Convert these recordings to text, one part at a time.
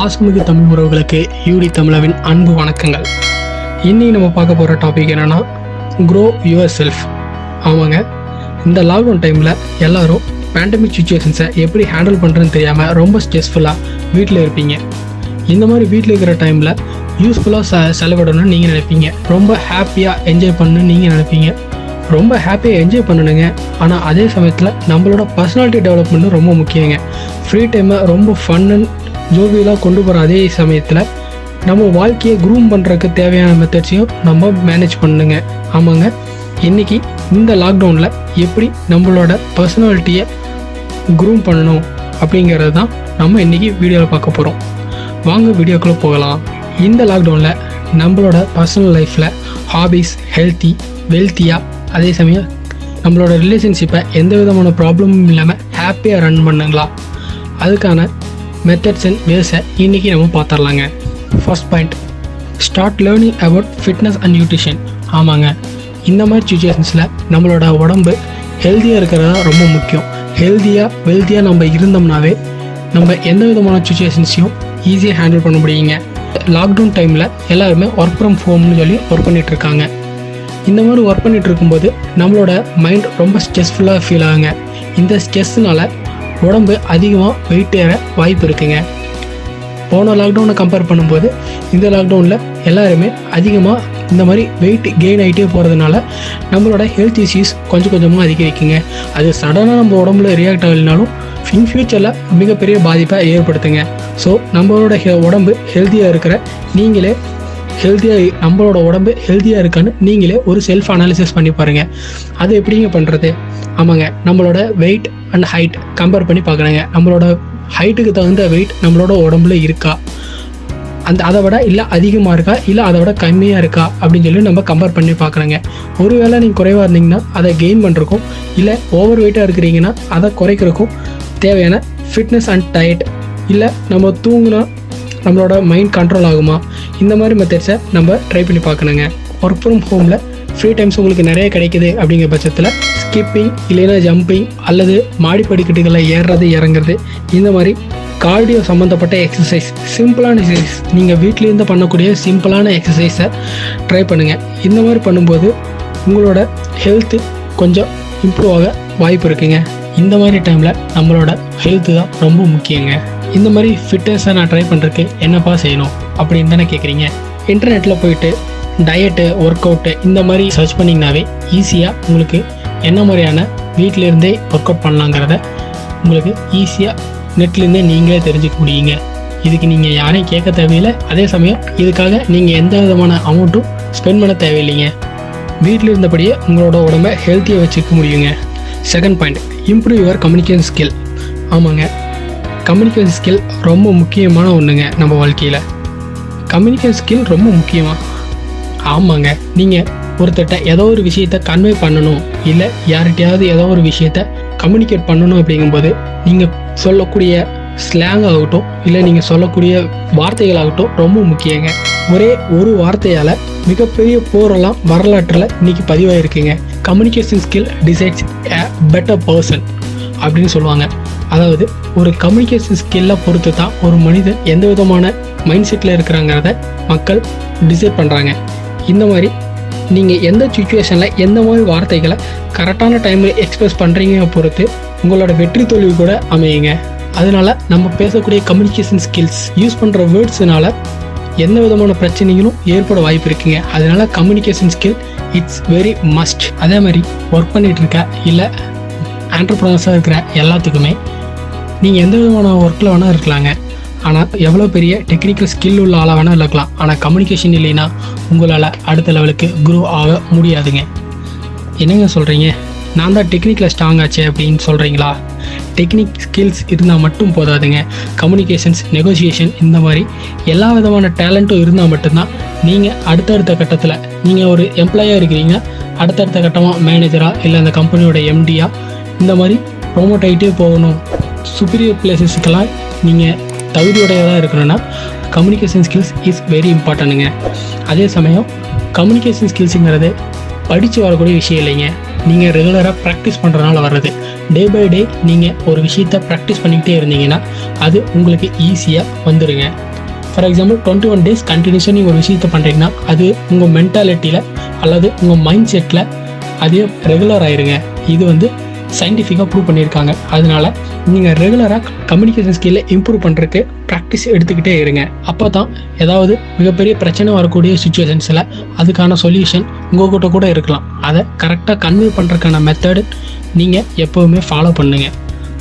பாசமிகு தமிழ் உறவுகளுக்கு யூடி தமிழாவின் அன்பு வணக்கங்கள். இன்னைக்கு நம்ம பார்க்க போகிற டாபிக் என்னென்னா க்ரோ யுவர் செல்ஃப். ஆமாங்க, இந்த லாக்டவுன் டைமில் எல்லோரும் பேண்டமிக் சுச்சுவேஷன்ஸை எப்படி ஹேண்டில் பண்ணுறதுன்னு தெரியாமல் ரொம்ப ஸ்ட்ரெஸ்ஃபுல்லாக வீட்டில் இருப்பீங்க. இந்த மாதிரி வீட்டில் இருக்கிற டைமில் யூஸ்ஃபுல்லாக செலவிடணும்னு நீங்கள் நினைப்பீங்க. ரொம்ப ஹாப்பியாக என்ஜாய் பண்ணணும்னு நீங்கள் நினைப்பீங்க. ரொம்ப ஹாப்பியாக என்ஜாய் பண்ணணுங்க. ஆனால் அதே சமயத்தில் நம்மளோட பர்சனாலிட்டி டெவலப்மெண்ட்டும் ரொம்ப முக்கியங்க. ஃப்ரீ டைமை ரொம்ப ஃபன் அண்ட் ஜோவியலாக கொண்டு போகிற அதே சமயத்தில் நம்ம வாழ்க்கையை க்ரூம் பண்ணுறதுக்கு தேவையான மெத்தட்ஸையும் நம்ம மேனேஜ் பண்ணுங்க. ஆமாங்க, இன்றைக்கி இந்த லாக்டவுனில் எப்படி நம்மளோட பர்சனாலிட்டியை க்ரூம் பண்ணணும் அப்படிங்கிறது தான் நம்ம இன்றைக்கி வீடியோவில் பார்க்க போகிறோம். வாங்க வீடியோக்குள்ளே போகலாம். இந்த லாக்டவுனில் நம்மளோட பர்சனல் லைஃப்பில் ஹாபீஸ் வெல்த்தியாக அதே சமயம் நம்மளோட ரிலேஷன்ஷிப்பை எந்த விதமான ப்ராப்ளமும் இல்லாமல் ஹாப்பியாக ரன் பண்ணுங்களா, அதுக்கான மெத்தட்ஸ் அண்ட் வேஸை இன்றைக்கி நம்ம பார்த்துடலாங்க. First point, start learning about fitness and nutrition. ஆமாங்க, இந்த மாதிரி சுச்சுவேஷன்ஸில் நம்மளோட உடம்பு ஹெல்த்தியாக இருக்கிறதா ரொம்ப முக்கியம். வெல்த்தியாக நம்ம இருந்தோம்னாவே நம்ம எந்த விதமான சுச்சுவேஷன்ஸையும் ஈஸியாக ஹேண்டில் பண்ண முடியுங்க. லாக்டவுன் டைமில் எல்லாருமே ஒர்க் ஃப்ரம் ஹோம்னு சொல்லி ஒர்க் பண்ணிகிட்ருக்காங்க. இந்த மாதிரி ஒர்க் பண்ணிகிட்டு இருக்கும்போது நம்மளோட மைண்ட் ரொம்ப ஸ்ட்ரெஸ்ஃபுல்லாக ஃபீல் ஆகுங்க. இந்த ஸ்ட்ரெஸ்ஸுனால் உடம்பு அதிகமாக வெயிட் ஏற வாய்ப்பு இருக்குங்க. போன லாக்டவுனை கம்பேர் பண்ணும்போது இந்த லாக்டவுனில் எல்லாருமே அதிகமாக இந்த மாதிரி வெயிட் கெயின் ஆகிட்டே போகிறதுனால நம்மளோட ஹெல்த் இஷ்யூஸ் கொஞ்சம் கொஞ்சமாக அதிகரிக்குங்க. அது சடனாக நம்ம உடம்புல ரியாக்ட் ஆகலைனாலும் இன் ஃப்யூச்சரில் மிகப்பெரிய பாதிப்பை ஏற்படுத்துங்க. ஸோ நம்மளோட உடம்பு ஹெல்த்தியாக இருக்கிற நீங்களே நம்மளோட உடம்பு ஹெல்த்தியாக இருக்கான்னு நீங்களே ஒரு செல்ஃப் அனாலிசிஸ் பண்ணி பாருங்கள். அது எப்படிங்க பண்ணுறது? ஆமாங்க, நம்மளோட வெயிட் அண்ட் ஹைட் கம்பேர் பண்ணி பார்க்கணுங்க. நம்மளோட ஹைட்டுக்கு தகுந்த வெயிட் நம்மளோட உடம்புல இருக்கா, அதை விட இல்லை அதிகமாக இருக்கா, இல்லை அதை விட கம்மியாக இருக்கா அப்படின்னு சொல்லி நம்ம கம்பேர் பண்ணி பார்க்குறோங்க. ஒருவேளை நீங்கள் குறைவாக இருந்தீங்கன்னா அதை கெயின் பண்ணுறக்கும், இல்லை ஓவர் வெயிட்டாக இருக்கிறீங்கன்னா அதை குறைக்கிறக்கும் தேவையான ஃபிட்னஸ் அண்ட் டயட், இல்லை நம்ம தூங்குனா நம்மளோட மைண்ட் கண்ட்ரோல் ஆகுமா, இந்த மாதிரி மெத்தட்ஸை நம்ம ட்ரை பண்ணி பார்க்கணுங்க. ஒர்க் ஃப்ரம் ஹோமில் ஃப்ரீ டைம்ஸ் உங்களுக்கு நிறைய கிடைக்குது அப்படிங்கிற பட்சத்தில் ஸ்கிப்பிங் இல்லைன்னா ஜம்பிங் அல்லது மாடி படிக்கட்டுகளில் ஏறுறது இறங்குறது, இந்த மாதிரி கார்டியோ சம்மந்தப்பட்ட எக்ஸசைஸ், சிம்பிளான எக்ஸசைஸ், நீங்கள் வீட்டிலேருந்து பண்ணக்கூடிய சிம்பிளான எக்ஸசைஸை ட்ரை பண்ணுங்கள். இந்த மாதிரி பண்ணும்போது உங்களோட ஹெல்த்து கொஞ்சம் இம்ப்ரூவ் ஆக வாய்ப்பு இருக்குங்க. இந்த மாதிரி டைமில் நம்மளோட ஹெல்த்து தான் ரொம்ப முக்கியங்க. இந்த மாதிரி ஃபிட்னஸை நான் ட்ரை பண்ணுறதுக்கு என்னப்பா செய்யணும் அப்படின்னு தானே கேட்குறீங்க. இன்டர்நெட்டில் போயிட்டு டயட்டு, ஒர்க் அவுட்டு இந்த மாதிரி சர்ச் பண்ணிங்கனாவே ஈஸியாக உங்களுக்கு என்ன மாதிரியான வீட்டிலேருந்தே ஒர்க் அவுட் பண்ணலாங்கிறத உங்களுக்கு ஈஸியாக நெட்லேருந்தே நீங்களே தெரிஞ்சுக்க முடியுங்க. இதுக்கு நீங்கள் யாரையும் கேட்க தேவையில்லை. அதே சமயம் இதுக்காக நீங்கள் எந்த விதமான அமௌண்ட்டும் ஸ்பெண்ட் பண்ண தேவையில்லைங்க. வீட்டில் இருந்தபடியே உங்களோட உடம்பை ஹெல்த்தியாக வச்சுக்க முடியுங்க. Second point, improve your communication skill. ஆமாங்க, கம்யூனிகேஷன் ஸ்கில் ரொம்ப முக்கியமான ஒன்றுங்க நம்ம வாழ்க்கையில். கம்யூனிகேஷன் ஸ்கில் ரொம்ப முக்கியமாக. ஆமாங்க, நீங்கள் ஒருத்தட்ட ஏதோ ஒரு விஷயத்தை கன்வே பண்ணணும், இல்லை யார்கிட்டையாவது ஏதோ ஒரு விஷயத்தை கம்யூனிகேட் பண்ணணும் அப்படிங்கும்போது நீங்கள் சொல்லக்கூடிய ஸ்லாங் ஆகட்டும், இல்லை நீங்கள் சொல்லக்கூடிய வார்த்தைகளாகட்டும் ரொம்ப முக்கியங்க. ஒரே ஒரு வார்த்தையால் மிகப்பெரிய போரெல்லாம் வரலாற்றில் இன்றைக்கி பதிவாயிருக்குங்க. Communication skill decides a better person அப்படின்னு சொல்லுவாங்க. அதாவது ஒரு கம்யூனிகேஷன் ஸ்கில்லை பொறுத்து தான் ஒரு மனிதன் எந்த விதமான மைண்ட் செட்டில் இருக்கிறாங்கிறத மக்கள் டிசைட் பண்ணுறாங்க. இந்த மாதிரி நீங்கள் எந்த சுச்சுவேஷனில் எந்த மாதிரி வார்த்தைகளை கரெக்டான டைமில் எக்ஸ்பிரஸ் பண்ணுறீங்க பொறுத்து உங்களோட வெற்றி தோல்வி கூட அமையுங்க. அதனால் நம்ம பேசக்கூடிய கம்யூனிகேஷன் ஸ்கில்ஸ் யூஸ் பண்ணுற வேர்ட்ஸ்னால எந்த விதமான பிரச்சனைகளும் ஏற்பட வாய்ப்பு இருக்குங்க. அதனால் communication skill it's very must. அதே மாதிரி ஒர்க் பண்ணிகிட்டு இருக்க இல்லை ஆண்டர்ப்ரனர்ஸாக இருக்கிற எல்லாத்துக்குமே நீங்கள் எந்த விதமான ஒர்க்கில் வேணால் இருக்கலாங்க. ஆனால் எவ்வளோ பெரிய டெக்னிக்கல் ஸ்கில் உள்ள ஆளாக வேணால் இருக்கலாம். ஆனால் கம்யூனிகேஷன் இல்லைன்னா உங்களால் அடுத்த லெவலுக்கு க்ரோ ஆக முடியாதுங்க. என்னங்க சொல்கிறீங்க, நான் தான் டெக்னிக்கில் ஸ்ட்ராங் ஆச்சு அப்படின்னு சொல்கிறீங்களா? டெக்னிக் ஸ்கில்ஸ் இருந்தால் மட்டும் போதாதுங்க. கம்யூனிகேஷன்ஸ், நெகோசியேஷன், இந்த மாதிரி எல்லா விதமான டேலண்ட்டும் இருந்தால் மட்டும்தான் நீங்கள் அடுத்தடுத்த கட்டத்தில், நீங்கள் ஒரு எம்ப்ளாயாக இருக்கிறீங்க, அடுத்தடுத்த கட்டமாக மேனேஜராக இல்லை அந்த கம்பெனியோட எம்டியாக இந்த மாதிரி ப்ரொமோட் ஆகிட்டே போகணும். சுப்பீரியர் பிளேசஸ்க்கெல்லாம் நீங்கள் தகுதியுடையதாக இருக்கணும்னா கம்யூனிகேஷன் ஸ்கில்ஸ் இஸ் வெரி இம்பார்ட்டன்ட்டுங்க. அதே சமயம் கம்யூனிகேஷன் ஸ்கில்ஸுங்கிறது படித்து வரக்கூடிய விஷயம் இல்லைங்க. நீங்கள் ரெகுலராக ப்ராக்டிஸ் பண்ணுறதுனால வர்றது. டே பை டே நீங்கள் ஒரு விஷயத்தை ப்ராக்டிஸ் பண்ணிக்கிட்டே இருந்தீங்கன்னா அது உங்களுக்கு ஈஸியாக வந்துடுங்க. ஃபார் எக்ஸாம்பிள் 21 days கண்டினியூஸாக நீங்கள் ஒரு விஷயத்தை பண்ணுறீங்கன்னா அது உங்கள் மென்டாலிட்டியில் அல்லது உங்கள் மைண்ட் செட்டில் அதே ரெகுலர் ஆயிருங்க. இது வந்து சயின்டிஃபிக்காக ப்ரூவ் பண்ணியிருக்காங்க. அதனால நீங்கள் ரெகுலராக கம்யூனிகேஷன் ஸ்கில்லை இம்ப்ரூவ் பண்ணுறதுக்கு ப்ராக்டிஸ் எடுத்துக்கிட்டே இருங்க. அப்போ தான் ஏதாவது மிகப்பெரிய பிரச்சனை வரக்கூடிய சுச்சுவேஷன்ஸில் அதுக்கான சொல்யூஷன் உங்கள்கிட்ட கூட இருக்கலாம். அதை கரெக்டாக கன்வே பண்ணுறதுக்கான மெத்தடு நீங்கள் எப்போவுமே ஃபாலோ பண்ணுங்கள்.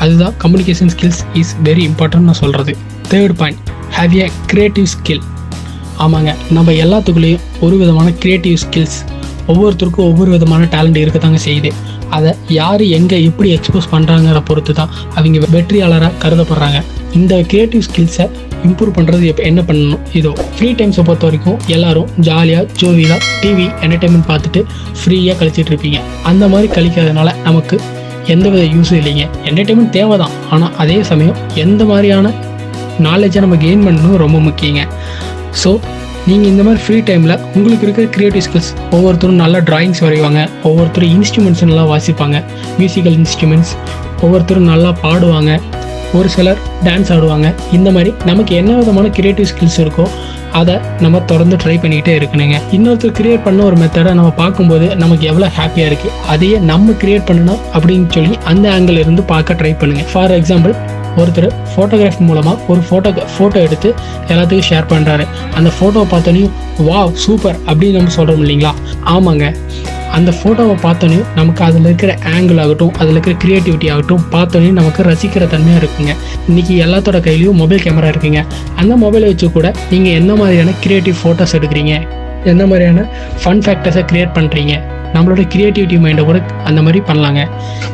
அதுதான் communication skills is very important நான் சொல்கிறது. Third point, have A creative skill. ஆமாங்க, நம்ம எல்லாத்துக்குள்ளேயும் ஒரு விதமான க்ரியேட்டிவ் ஸ்கில்ஸ், ஒவ்வொருத்தருக்கும் ஒவ்வொரு விதமான டேலண்ட் இருக்க தாங்க செய்யுது. அதை யார் எங்கே எப்படி எக்ஸ்போஸ் பண்ணுறாங்கிற பொறுத்து தான் அவங்க வெற்றியாளராக கருதப்படுறாங்க. இந்த க்ரியேட்டிவ் ஸ்கில்ஸை இம்ப்ரூவ் பண்ணுறது என்ன பண்ணணும்? இதோ ஃப்ரீ டைம்ஸை பொறுத்த வரைக்கும் எல்லாரும் ஜாலியாக ஜோவியாக டிவி என்டர்டெயின்மெண்ட் பார்த்துட்டு ஃப்ரீயாக கழிச்சிட்டு இருப்பீங்க. அந்த மாதிரி கழிக்கிறதுனால நமக்கு எந்தவித யூஸும் இல்லைங்க. என்டர்டெயின்மெண்ட் தேவை தான், ஆனால் அதே சமயம் எந்த மாதிரியான நாலேஜை நம்ம கெயின் பண்ணணும் ரொம்ப முக்கியங்க. ஸோ நீங்கள் இந்த மாதிரி ஃப்ரீ டைமில் உங்களுக்கு இருக்கிற க்ரியேட்டிவ் ஸ்கில்ஸ், ஒவ்வொருத்தரும் நல்லா ட்ராயிங்ஸ் வரைவாங்க, ஒவ்வொருத்தரும் இன்ஸ்ட்ருமெண்ட்ஸ் நல்லா வாசிப்பாங்க, மியூசிக்கல் இன்ஸ்ட்ருமெண்ட்ஸ், ஒவ்வொருத்தரும் நல்லா பாடுவாங்க, ஒரு சிலர் டான்ஸ் ஆடுவாங்க. இந்த மாதிரி நமக்கு என்ன விதமான க்ரியேட்டிவ் ஸ்கில்ஸ் இருக்கோ அதை நம்ம தொடர்ந்து ட்ரை பண்ணிக்கிட்டே இருக்கணுங்க. இன்னொருத்தர் க்ரியேட் பண்ண ஒரு மெத்தடை நம்ம பார்க்கும்போது நமக்கு எவ்வளோ ஹாப்பியாக இருக்குது, அதையே நம்ம க்ரியேட் பண்ணணும் அப்படின்னு சொல்லி அந்த ஆங்கிள் இருந்து பார்க்க ட்ரை பண்ணுங்கள். ஃபார் எக்ஸாம்பிள், ஒருத்தர் ஃபோட்டோகிராஃபி மூலமாக ஒரு ஃபோட்டோ எடுத்து எல்லாத்துக்கும் ஷேர் பண்ணுறாரு. அந்த ஃபோட்டோவை பார்த்தோன்னே வாவ் சூப்பர் அப்படின்னு நம்ம சொல்கிறோம் இல்லைங்களா? ஆமாங்க, அந்த ஃபோட்டோவை பார்த்தோன்னே நமக்கு அதில் இருக்கிற ஆங்கிள் ஆகட்டும், அதில் இருக்கிற க்ரியேட்டிவிட்டி ஆகட்டும் பார்த்தோன்னே நமக்கு ரசிக்கிற தன்மையாக இருக்குங்க. இன்றைக்கி எல்லாத்தோட கையிலையும் மொபைல் கேமரா இருக்குங்க. அந்த மொபைலை வச்சு கூட நீங்கள் என்ன மாதிரியான க்ரியேட்டிவ் ஃபோட்டோஸ் எடுக்கிறீங்க, எந்த மாதிரியான ஃபன் ஃபேக்டர்ஸை க்ரியேட் பண்ணுறீங்க, நம்மளோட க்ரியேட்டிவிட்டி மைண்டை கூட அந்த மாதிரி பண்ணலாங்க.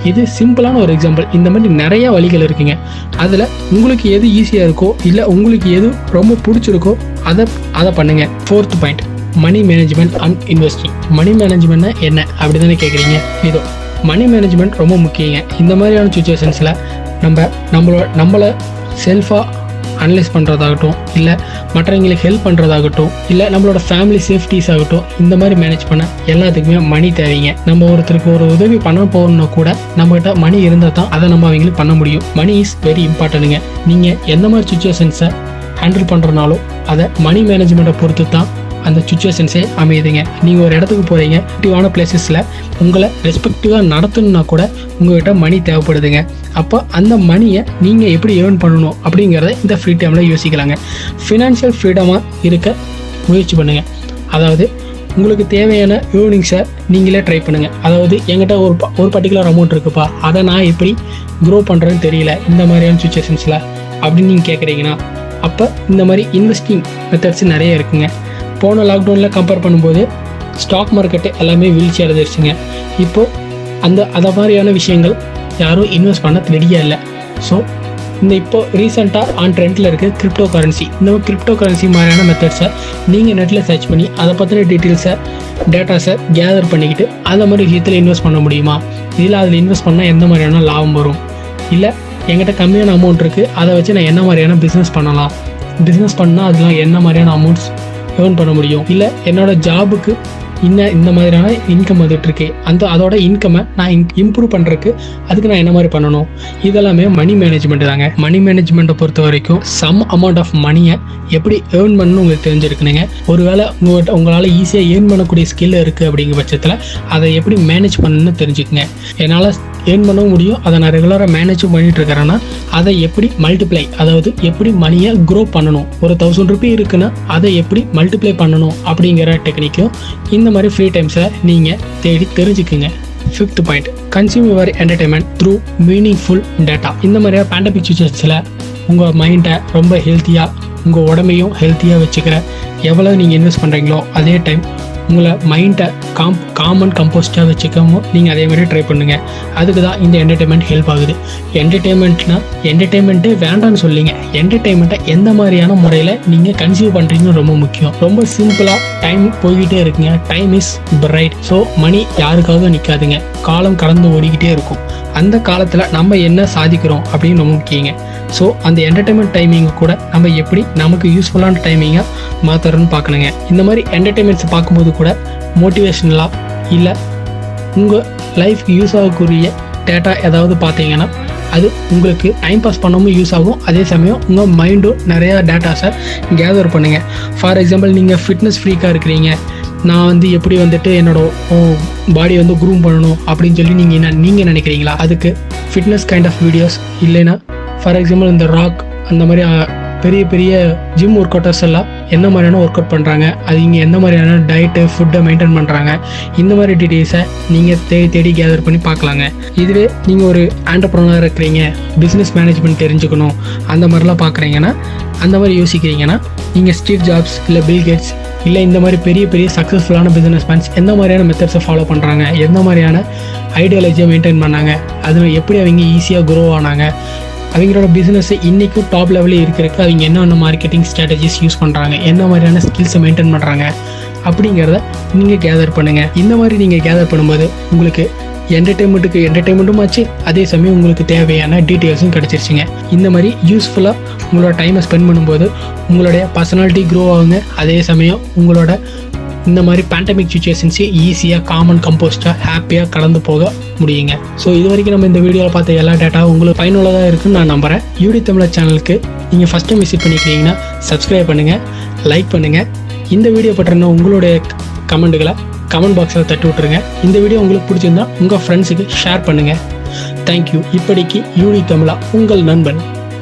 இது சிம்பிளான ஒரு எக்ஸாம்பிள். இந்த மாதிரி நிறையா வழிகள் இருக்குங்க. அதில் உங்களுக்கு எது ஈஸியாக இருக்கோ இல்லை உங்களுக்கு எது ரொம்ப பிடிச்சிருக்கோ அதை பண்ணுங்கள். Fourth point, money management and investing. Money மேனேஜ்மெண்ட்னா என்ன அப்படி தானே கேட்குறீங்க? இதோ மணி மேனேஜ்மெண்ட் ரொம்ப முக்கியங்க. இந்த மாதிரியான சுச்சுவேஷன்ஸில் நம்மளை செல்ஃபாக அனலைஸ் பண்ணுறதாகட்டும், இல்லை மற்றவங்களுக்கு ஹெல்ப் பண்ணுறதாகட்டும், இல்லை நம்மளோட ஃபேமிலி சேஃப்டிஸ் ஆகட்டும், இந்த மாதிரி மேனேஜ் பண்ண எல்லாத்துக்குமே மணி தேவைங்க. நம்ம ஒருத்தருக்கு ஒரு உதவி பண்ண போகணுன்னா கூட நம்மகிட்ட மணி இருந்தால் தான் அதை நம்ம அவங்களுக்கு பண்ண முடியும். மணி இஸ் வெரி இம்பார்ட்டன்ட்டுங்க. நீங்கள் எந்த மாதிரி சுச்சுவேஷன்ஸை ஹேண்டில் பண்ணுறனாலும் அதை மணி மேனேஜ்மெண்ட்டை பொறுத்து தான் அந்த சுச்சுவேஷன்ஸே அமையுதுங்க. நீங்கள் ஒரு இடத்துக்கு போகிறீங்க, ஆக்டிவான பிளேசஸில் உங்களை ரெஸ்பெக்டிவாக நடத்தணுன்னா கூட உங்கள்கிட்ட மணி தேவைப்படுதுங்க. அப்போ அந்த மணியை நீங்கள் எப்படி ஏர்ன் பண்ணணும் அப்படிங்கிறத இந்த ஃப்ரீ டைமில் யோசிக்கலாங்க. ஃபினான்ஷியல் ஃப்ரீடமாக இருக்க முயற்சி பண்ணுங்கள். அதாவது உங்களுக்கு தேவையான ஏர்னிங்ஸை நீங்களே ட்ரை பண்ணுங்கள். அதாவது என்கிட்ட ஒரு பர்டிகுலர் அமௌண்ட் இருக்குப்பா, அதை நான் எப்படி க்ரோ பண்ணுறேன்னு தெரியல இந்த மாதிரியான சுச்சுவேஷன்ஸில் அப்படின்னு நீங்கள் கேட்குறீங்கன்னா, அப்போ இந்த மாதிரி இன்வெஸ்டிங் மெத்தட்ஸ் நிறைய இருக்குங்க. போன லாக்டவுனில் கம்பேர் பண்ணும்போது ஸ்டாக் மார்க்கெட்டு எல்லாமே வீழ்ச்சி அடைஞ்சிருச்சுங்க. இப்போது அதை மாதிரியான விஷயங்கள் யாரும் இன்வெஸ்ட் பண்ண ரெடியாக இல்லை. ஸோ இப்போ ரீசெண்டாக ஆன் ட்ரெண்டில் இருக்குது கிரிப்டோ கரன்சி. இந்த கிரிப்டோ கரன்சி மாதிரியான மெத்தட்ஸை நீங்கள் நெட்டில் சர்ச் பண்ணி அதை பற்றின டீட்டெயில்ஸை டேட்டாஸை கேதர் பண்ணிக்கிட்டு அந்த மாதிரி விஷயத்தில் இன்வெஸ்ட் பண்ண முடியுமா, இல்லை அதில் இன்வெஸ்ட் பண்ணால் எந்த மாதிரியான லாபம் வரும், இல்லை என்கிட்ட கம்மியான அமௌண்ட் இருக்குது அதை வச்சு நான் என்ன மாதிரியான பிஸ்னஸ் பண்ணலாம், பிஸ்னஸ் பண்ணால் அதெல்லாம் என்ன மாதிரியான அமௌண்ட்ஸ் ஏர்ன் பண்ண முடியும், இல்லை என்னோடய ஜாபுக்கு இந்த மாதிரியான இன்கம் வந்துட்டுருக்கு, அதோட இன்கம்மை நான் இம்ப்ரூவ் பண்ணுறதுக்கு அதுக்கு நான் என்ன மாதிரி பண்ணணும், இதெல்லாமே மணி மேனேஜ்மெண்ட் தாங்க. மணி மேனேஜ்மெண்ட்டை பொறுத்த வரைக்கும் சம் அமௌண்ட் ஆஃப் மணியை எப்படி ஏர்ன் பண்ணணும்னு உங்களுக்கு தெரிஞ்சிருக்குனுங்க. ஒருவேளை உங்களால் ஈஸியாக ஏர்ன் பண்ணக்கூடிய ஸ்கில் இருக்குது அப்படிங்கிற பட்சத்தில் அதை எப்படி மேனேஜ் பண்ணணும்னு தெரிஞ்சுக்குங்க. என்னால் ஏர்ன் பண்ணவும் முடியும், அதை நான் ரெகுலராக மேனேஜும் பண்ணிட்டு இருக்கிறேன்னா அதை எப்படி மல்டிப்ளை, அதாவது எப்படி மணியை க்ரோ பண்ணணும், ஒரு 1000 ரூபி இருக்குன்னா அதை எப்படி மல்டிப்ளை பண்ணணும் அப்படிங்கிற டெக்னிக்கும் இந்த மாதிரி ஃப்ரீ டைம்ஸை நீங்கள் தேடி தெரிஞ்சுக்குங்க. Fifth point, consume your entertainment through meaningful data. இந்த மாதிரியான பேண்டமிக் சுச்சுவேஷன்ஸில் உங்கள் மைண்டை ரொம்ப ஹெல்த்தியாக, உங்கள் உடம்பையும் ஹெல்த்தியாக வச்சுக்கிற எவ்வளோ நீங்கள் இன்வெஸ்ட் பண்ணுறீங்களோ அதே டைம் உங்களை மைண்டை காமன் கம்போஸ்டாக வச்சுக்கவும் நீங்கள் அதே மாதிரி ட்ரை பண்ணுங்கள். அதுக்கு தான் இந்த என்டர்டெயின்மெண்ட் ஹெல்ப் ஆகுது. என்டர்டெயின்மெண்ட்டே வேண்டான்னு சொல்லிங்க, என்டர்டெயின்மெண்ட்டை எந்த மாதிரியான முறையில் நீங்கள் கன்சியூம் பண்ணுறீங்கன்னு ரொம்ப முக்கியம். ரொம்ப சிம்பிளாக டைம் போய்கிட்டே இருக்குங்க. Time is bright. ஸோ மணி யாருக்காக நிற்காதுங்க, காலம் கடந்து ஓடிக்கிட்டே இருக்கும். அந்த காலத்தில் நம்ம என்ன சாதிக்கிறோம் அப்படின்னு ரொம்ப முக்கியங்க. ஸோ அந்த என்டர்டெயின்மெண்ட் டைமிங்கை கூட நம்ம எப்படி நமக்கு யூஸ்ஃபுல்லான டைமிங்காக மாற்றுறோன்னு பார்க்கணுங்க. இந்த மாதிரி என்டர்டெயின்மெண்ட்ஸை பார்க்கும்போது கூட மோட்டிவேஷ்னலாக இல்லை உங்கள் லைஃப்க்கு யூஸ் ஆகக்கூடிய டேட்டா ஏதாவது பார்த்தீங்கன்னா அது உங்களுக்கு டைம் பாஸ் பண்ணாமல் யூஸ் ஆகும். அதே சமயம் உங்கள் மைண்டும் நிறையா டேட்டாஸை கேதர் பண்ணுங்கள். ஃபார் எக்ஸாம்பிள் நீங்கள் ஃபிட்னஸ் ஃப்ரீக்காக இருக்கிறீங்க, நான் வந்து எப்படி வந்துட்டு என்னோடய பாடி வந்து க்ரூம் பண்ணணும் அப்படின்னு சொல்லி நீங்கள் நினைக்கிறீங்களா? அதுக்கு ஃபிட்னஸ் கைண்ட் ஆஃப் வீடியோஸ் இல்லைன்னா ஃபார் எக்ஸாம்பிள் இந்த ராக் அந்த மாதிரி பெரிய பெரிய ஜிம் ஒர்க் அவுட்டர்ஸ் எல்லாம் என்ன மாதிரியான ஒர்க் அவுட் பண்ணுறாங்க, அது இங்கே எந்த மாதிரியான டயட்டு ஃபுட்டை மெயின்டைன் பண்ணுறாங்க, இந்த மாதிரி டீட்டெயில்ஸை நீங்கள் தேடி கேதர் பண்ணி பார்க்கலாங்க. இதுவே நீங்கள் ஒரு ஆண்டர்ப்ரனர் இருக்கிறீங்க, பிஸ்னஸ் மேனேஜ்மெண்ட் தெரிஞ்சுக்கணும் அந்த மாதிரிலாம் பார்க்குறீங்கன்னா, அந்த மாதிரி யோசிக்கிறீங்கன்னா, நீங்கள் ஸ்டீவ் ஜாப்ஸ் இல்லை பில் கேட்ஸ் இல்லை இந்த மாதிரி பெரிய பெரிய சக்ஸஸ்ஃபுல்லான பிஸ்னஸ் மேன்ஸ் எந்த மாதிரியான மெத்தட்ஸை ஃபாலோ பண்ணுறாங்க, எந்த மாதிரியான ஐடியாலஜியை மெயின்டைன் பண்ணாங்க, அதில் எப்படி அவங்க ஈஸியாக க்ரோ ஆனாங்க, அவங்களோட பிஸ்னஸை இன்றைக்கும் டாப் லெவலில் இருக்கிறதுக்கு அவங்க என்னென்ன மார்க்கெட்டிங் ஸ்ட்ராட்டஜிஸ் யூஸ் பண்ணுறாங்க, என்ன மாதிரியான ஸ்கில்ஸை மெயின்டைன் பண்ணுறாங்க அப்படிங்கிறத நீங்கள் கேதர் பண்ணுங்கள். இந்த மாதிரி நீங்கள் கேதர் பண்ணும்போது உங்களுக்கு என்டர்டெயின்மெண்ட்டும் ஆச்சு, அதே சமயம் உங்களுக்கு தேவையான டீட்டெயில்ஸும் கிடச்சிருச்சுங்க. இந்த மாதிரி யூஸ்ஃபுல்லாக உங்களோட டைமை ஸ்பெண்ட் பண்ணும்போது உங்களுடைய பர்சனாலிட்டி க்ரோ ஆகுங்க. அதே சமயம் உங்களோட இந்த மாதிரி பேண்டமிக் சுச்சுவேஷன்ஸை ஈஸியாக காமன் கம்போஸ்டாக ஹாப்பியாக கடந்து போக முடியுங்க. ஸோ இது வரைக்கும் நம்ம இந்த வீடியோவில் பார்த்த எல்லா டேட்டாவும் உங்களுக்கு பயனுள்ளதாக இருக்குன்னு நான் நம்புகிறேன். யூடி தமிழா சேனலுக்கு நீங்கள் ஃபஸ்ட் டைம் விசிட் பண்ணிக்கிறீங்கன்னா சப்ஸ்கிரைப் பண்ணுங்கள், லைக் பண்ணுங்கள். இந்த வீடியோ பற்றின உங்களுடைய கமெண்ட்டுகளை கமெண்ட் பாக்ஸில் தட்டி விட்டுருங்க. இந்த வீடியோ உங்களுக்கு பிடிச்சிருந்தா உங்கள் ஃப்ரெண்ட்ஸுக்கு ஷேர் பண்ணுங்கள். தேங்க்யூ. இப்படிக்கு யூடி தமிழா உங்கள் நண்பன்.